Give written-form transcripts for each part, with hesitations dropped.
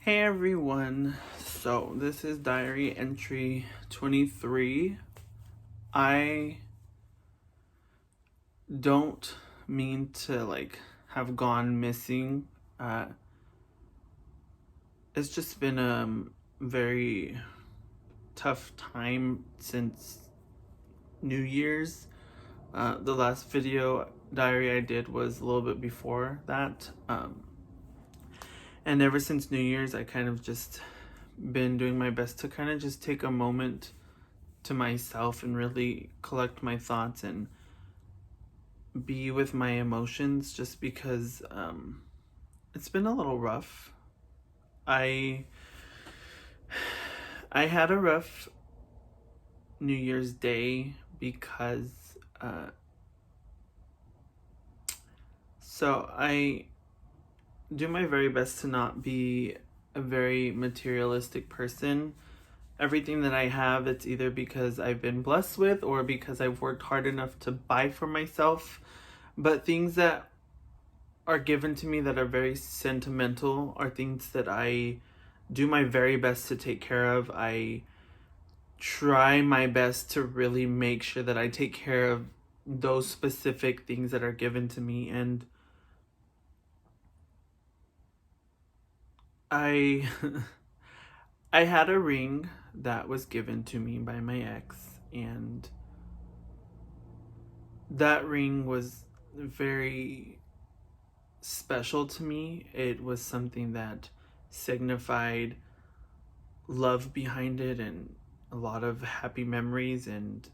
Hey everyone, so this is diary entry 23. I don't mean to have gone missing. It's just been a very tough time since New Year's. The last video diary I did was a little bit before that. And ever since New Year's, I kind of just been doing my best to kind of just take a moment to myself and really collect my thoughts and be with my emotions, just because it's been a little rough. I had a rough New Year's Day because so I do my very best to not be a very materialistic person. Everything that I have, it's either because I've been blessed with or because I've worked hard enough to buy for myself. But things that are given to me that are very sentimental are things that I do my very best to take care of. I try my best to really make sure that I take care of those specific things that are given to me. And I I had a ring that was given to me by my ex, and that ring was very special to me. It was something that signified love behind it and a lot of happy memories, and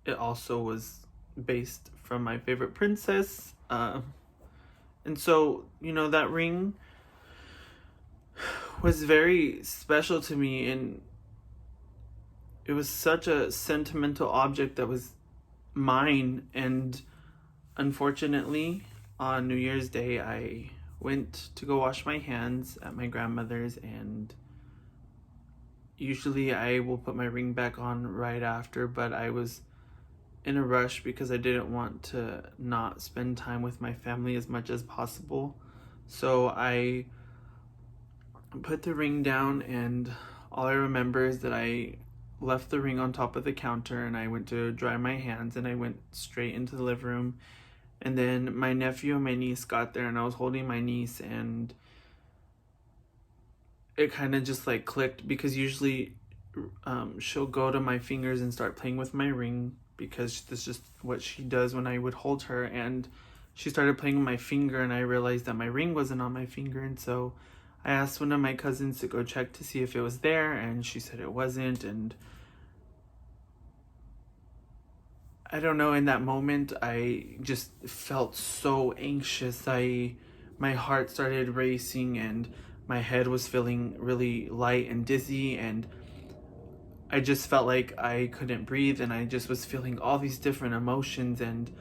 it also was based from my favorite princess. And so, that ring was very special to me, and it was such a sentimental object that was mine. And unfortunately, on New Year's Day, I went to go wash my hands at my grandmother's, and usually I will put my ring back on right after, but I was in a rush because I didn't want to not spend time with my family as much as possible. So I put the ring down, and all I remember is that I left the ring on top of the counter, and I went to dry my hands, and I went straight into the living room. And then my nephew and my niece got there, and I was holding my niece, and it kind of just clicked, because usually she'll go to my fingers and start playing with my ring, because that's just what she does when I would hold her. And she started playing with my finger, and I realized that my ring wasn't on my finger. And so I asked one of my cousins to go check to see if it was there, and she said it wasn't. And I don't know, in that moment, I just felt so anxious. My heart started racing, and my head was feeling really light and dizzy, and I just felt like I couldn't breathe, and I just was feeling all these different emotions. And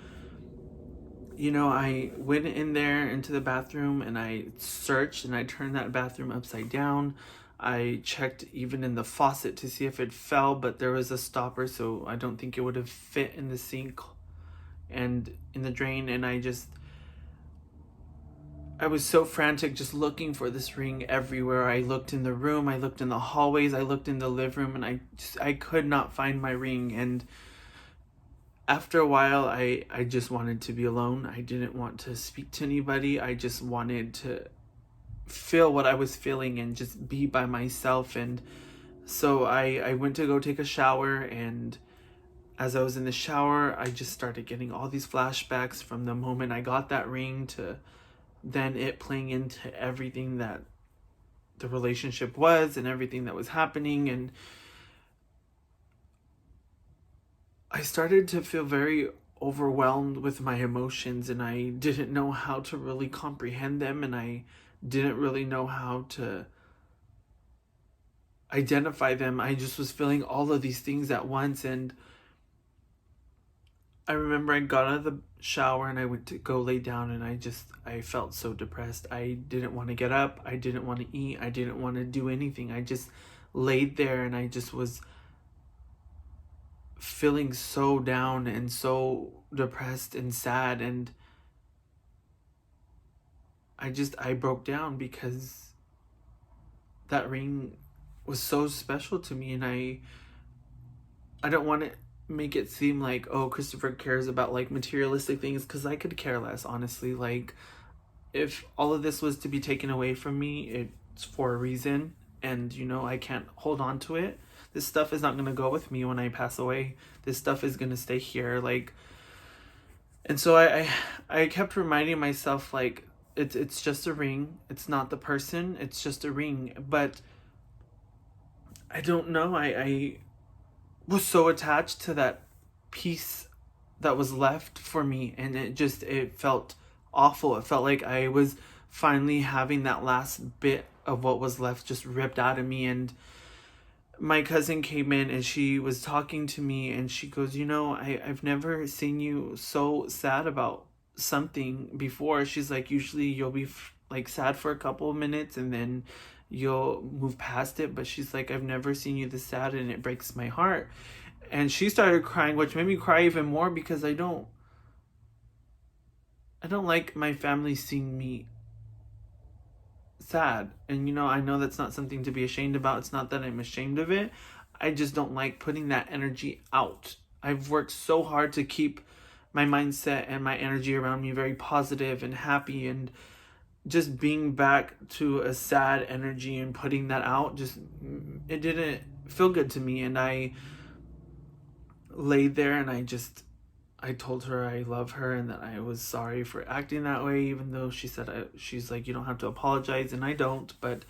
I went in there into the bathroom, and I searched, and I turned that bathroom upside down. I checked even in the faucet to see if it fell, but there was a stopper, so I don't think it would have fit in the sink and in the drain. And I was so frantic, just looking for this ring everywhere. I looked in the room, I looked in the hallways, I looked in the living room, and I could not find my ring. And after a while, I just wanted to be alone. I didn't want to speak to anybody. I just wanted to feel what I was feeling and just be by myself. And so I went to go take a shower, and as I was in the shower, I just started getting all these flashbacks from the moment I got that ring to then it playing into everything that the relationship was and everything that was happening. And I started to feel very overwhelmed with my emotions, and I didn't know how to really comprehend them, and I didn't really know how to identify them. I just was feeling all of these things at once. And I remember I got out of the shower and I went to go lay down, and I felt so depressed. I didn't want to get up. I didn't want to eat. I didn't want to do anything. I just laid there, and I just was feeling so down and so depressed and sad. And I broke down because that ring was so special to me, and I don't want to make it seem like, oh, Christopher cares about like materialistic things, because I could care less, honestly. Like, if all of this was to be taken away from me, it's for a reason, and I can't hold on to it. This stuff is not going to go with me when I pass away. This stuff is going to stay here, like. And so I kept reminding myself, like, it's just a ring. It's not the person. It's just a ring. But I don't know. I was so attached to that piece that was left for me, and it felt awful. It felt like I was finally having that last bit of what was left just ripped out of me. And my cousin came in and she was talking to me, and she goes, I've never seen you so sad about something before. She's like, usually you'll be like sad for a couple of minutes and then you'll move past it, but she's like, I've never seen you this sad, and it breaks my heart. And she started crying, which made me cry even more, because I don't like my family seeing me sad. And I know that's not something to be ashamed about. It's not that I'm ashamed of it. I just don't like putting that energy out. I've worked so hard to keep my mindset and my energy around me very positive and happy, and just being back to a sad energy and putting that out, it didn't feel good to me. And I laid there and I told her I love her and that I was sorry for acting that way, even though she's like, you don't have to apologize, and I don't. But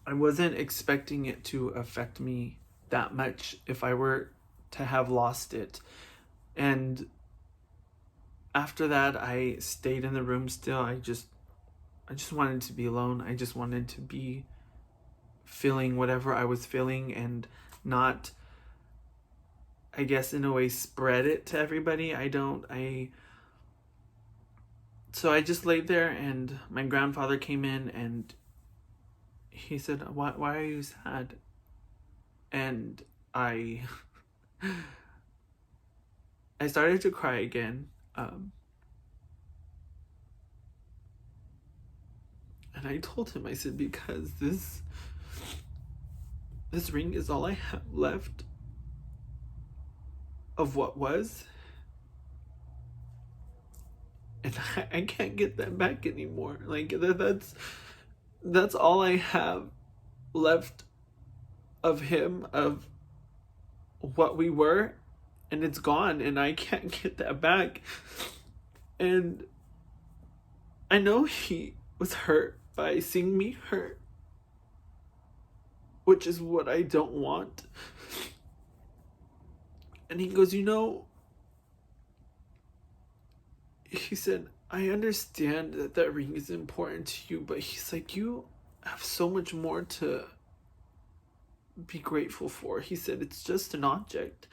I wasn't expecting it to affect me that much if I were to have lost it. And after that, I stayed in the room still. I just wanted to be alone. I just wanted to be feeling whatever I was feeling, and not, I guess, in a way, spread it to everybody. So I just laid there, and my grandfather came in and he said, why are you sad? And I started to cry again. And I told him, I said, because this ring is all I have left of what was. And I can't get that back anymore. Like, that's all I have left of him, of what we were, and it's gone, and I can't get that back. And I know he was hurt by seeing me hurt, which is what I don't want. And he goes, he said, I understand that ring is important to you, but he's like, you have so much more to be grateful for. He said, it's just an object.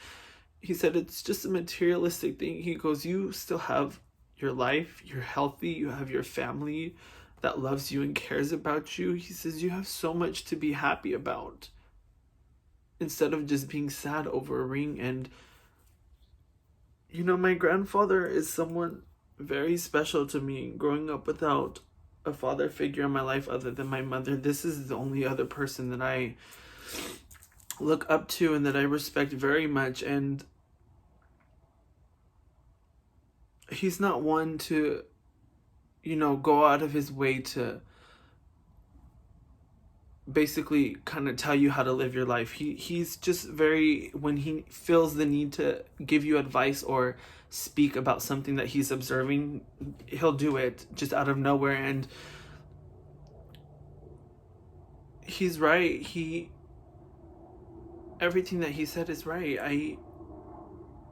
He said, it's just a materialistic thing. He goes, you still have your life, you're healthy, you have your family that loves you and cares about you. He says, you have so much to be happy about, instead of just being sad over a ring. And my grandfather is someone very special to me. Growing up without a father figure in my life other than my mother, this is the only other person that I look up to and that I respect very much. And he's not one to go out of his way to basically kind of tell you how to live your life. He's just very, when he feels the need to give you advice or speak about something that he's observing, he'll do it just out of nowhere. And he's right. Everything that he said is right.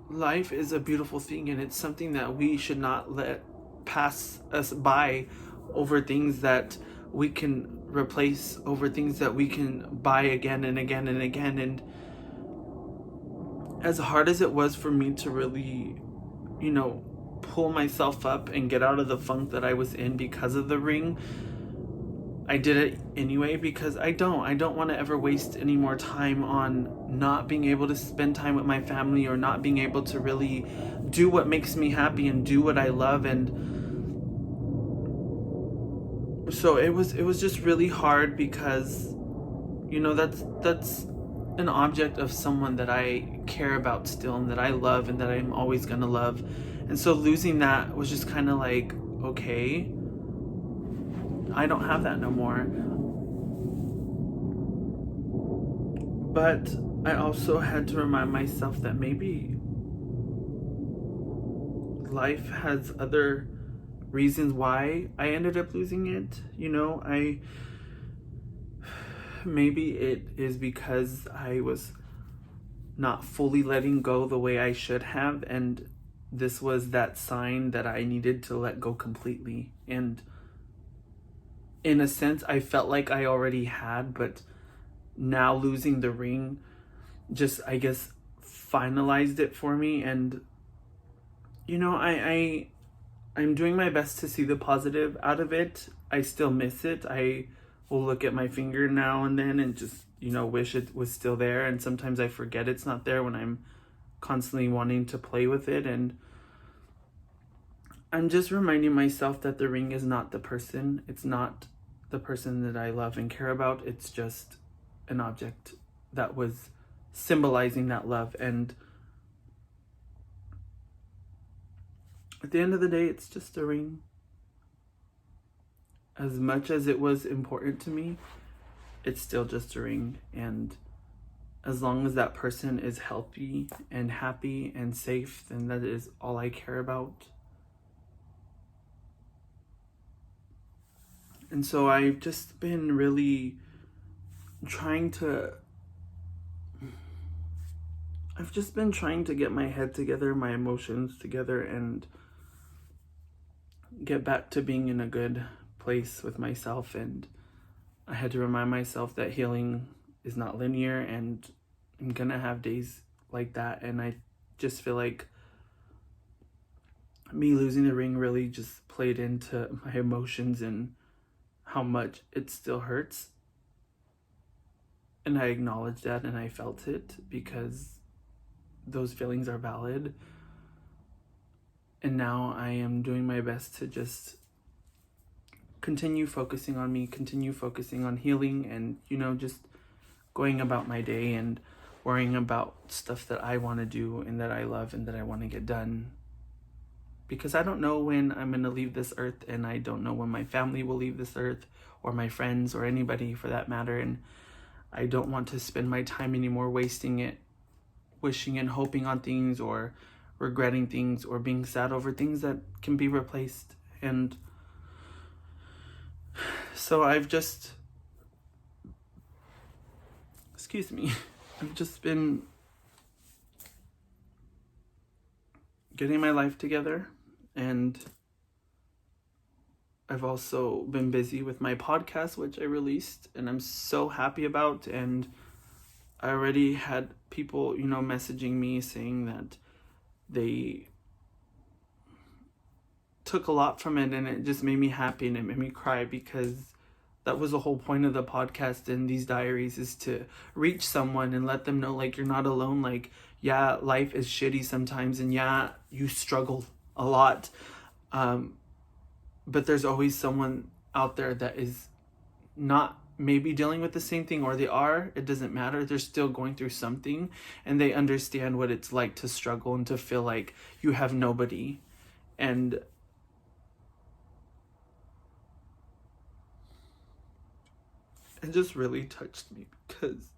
Life is a beautiful thing, and it's something that we should not let pass us by over things that we can replace, over things that we can buy again and again and again. And as hard as it was for me to really, pull myself up and get out of the funk that I was in because of the ring, I did it anyway because I don't want to ever waste any more time on not being able to spend time with my family or not being able to really do what makes me happy and do what I love. And so it was just really hard because that's an object of someone that I care about still and that I love and that I'm always going to love. And so losing that was just kind of like, okay, I don't have that no more. But I also had to remind myself that maybe life has other reasons why I ended up losing it. Maybe it is because I was not fully letting go the way I should have, and this was that sign that I needed to let go completely. And in a sense, I felt like I already had, but now losing the ring just, I guess, finalized it for me. And I'm doing my best to see the positive out of it. I still miss it. I will look at my finger now and then and just wish it was still there, and sometimes I forget it's not there when I'm constantly wanting to play with it. And I'm just reminding myself that the ring is not the person. It's not the person that I love and care about. It's just an object that was symbolizing that love. And at the end of the day, it's just a ring. As much as it was important to me, it's still just a ring. And as long as that person is healthy and happy and safe, then that is all I care about. And so I've just been really trying to get my head together, my emotions together, and get back to being in a good place with myself. And I had to remind myself that healing is not linear, and I'm gonna have days like that. And I just feel like me losing the ring really just played into my emotions and how much it still hurts. And I acknowledged that and I felt it because those feelings are valid. And now I am doing my best to just continue focusing on me, continue focusing on healing, and, just going about my day and worrying about stuff that I want to do and that I love and that I want to get done. Because I don't know when I'm going to leave this earth, and I don't know when my family will leave this earth, or my friends, or anybody for that matter. And I don't want to spend my time anymore wasting it, wishing and hoping on things, or regretting things, or being sad over things that can be replaced. And so I've just been getting my life together, and I've also been busy with my podcast, which I released, and I'm so happy about. And I already had people, messaging me saying that they took a lot from it, and it just made me happy and it made me cry, because that was the whole point of the podcast and these diaries, is to reach someone and let them know, like, you're not alone. Like, yeah, life is shitty sometimes, and yeah, you struggle a lot, but there's always someone out there that is not maybe dealing with the same thing, or they are. It doesn't matter. They're still going through something, and they understand what it's like to struggle and to feel like you have nobody. And it just really touched me, because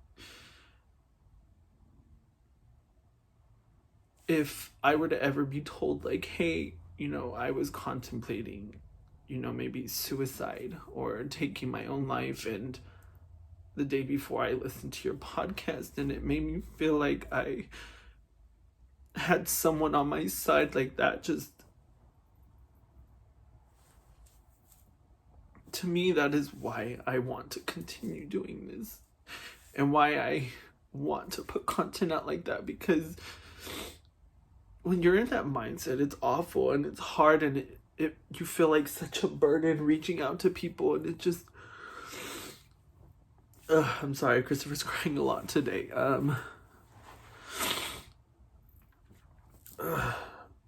if I were to ever be told, like, hey, I was contemplating, maybe suicide or taking my own life, and the day before I listened to your podcast, and it made me feel like I had someone on my side like that, just, to me, that is why I want to continue doing this, and why I want to put content out like that. Because when you're in that mindset, it's awful and it's hard, and you feel like such a burden reaching out to people, and it just, I'm sorry, Christopher's crying a lot today.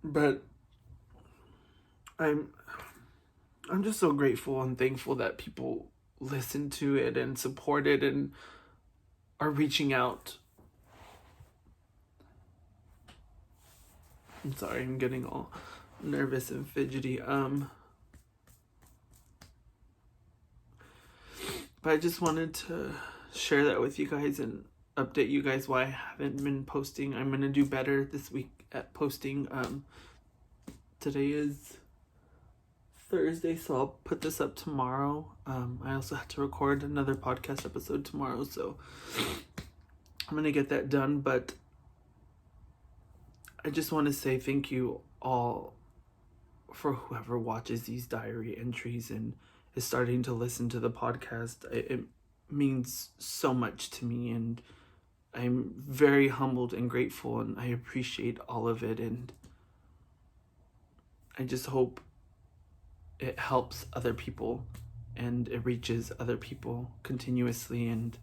But I'm just so grateful and thankful that people listen to it and support it and are reaching out. I'm sorry, I'm getting all nervous and fidgety. But I just wanted to share that with you guys and update you guys why I haven't been posting. I'm gonna do better this week at posting. Today is Thursday, so I'll put this up tomorrow. I also have to record another podcast episode tomorrow, so I'm gonna get that done. But I just want to say thank you all for whoever watches these diary entries and is starting to listen to the podcast. It means so much to me, and I'm very humbled and grateful, and I appreciate all of it, and I just hope it helps other people and it reaches other people continuously. And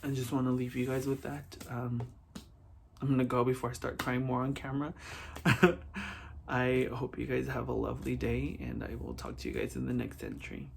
I just want to leave you guys with that. I'm gonna go before I start crying more on camera. I hope you guys have a lovely day, and I will talk to you guys in the next entry.